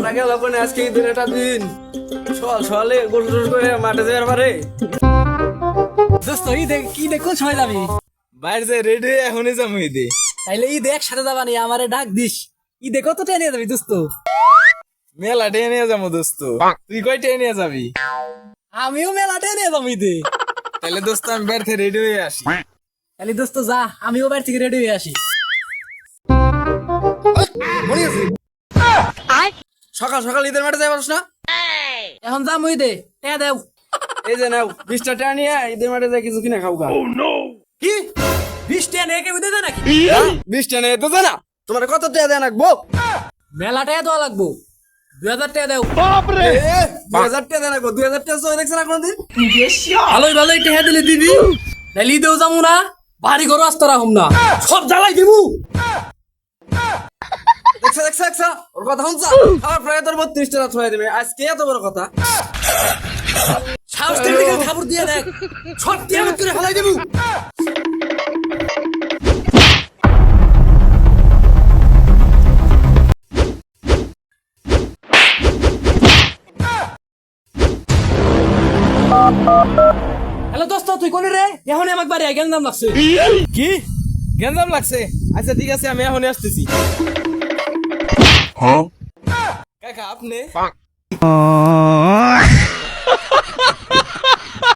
কটা গেল কোনে আজকে ঈদের একটা দিন সকালে গোসল করে মাঠে যাওয়ার পারে দোস্ত ঈদে কি দে কোন সময় যাবি? বাইরে যে রেডি হয়ে এখনই যাবো ঈদে। তাইলে ঈদে একসাথে যাবানি, আমারে ডাক দিস। ঈদে কত টাকা নিয়ে যাবি দোস্ত? মেলা টেনে নিয়ে যাবো দোস্ত। তুই কয় টেনে নিয়ে যাবি? আমিও মেলা টাকা নিয়ে যাবো ঈদে। তাহলে দোস্ত আমি বাইরে থেকে রেডি হয়ে আসি। তাহলে দোস্ত যা, আমিও বাড়ি থেকে রেডি হয়ে আসি। সকাল সকাল ঈদের মাঠে যাই পারছ না? এখন যাম ঈদে, টাকা দেও। এই যে নাও 20টা টাকা নিয়ে ঈদের মাঠে যাই কিছু কিনা খাও গা। কি 20 টাকা নিয়ে কেউ দেয় নাকি? 20টা নিয়ে তো জানা তোমার কত টাকা দেন রাখবো? মেলা টাকা দেওয়া লাগবো, 2000 টাকা দেও। 2000 টাকা দেন রাখবো। 2000 টাকা চলে দেখছে না কোনদিন? ভালোই ভালোই টাকা দিলে দিবি, নাইলে ঈদেও যাবো না, বাড়ি ঘর আসতে রাখুম না, সব জ্বালাই দিবু। দেখছা দেখছা দেখছা ওর কথা শুনছা? আমার প্রায় তোর 32 টাকা ছয় দেবে আজকে এত বড় কথা। সাহস থেকে খাবার দিয়ে দেখ, সব দিয়ে করে ফেলাই দেবু। হ্যালো দোস্ত, তুই কোনে রে? এখন আমাকে বাড়ি আই, গেন্দাম লাগছে। কি গেঞ্জাম লাগছে? আচ্ছা ঠিক আছে আমি এখনই আসতেছি। কাকা আপনি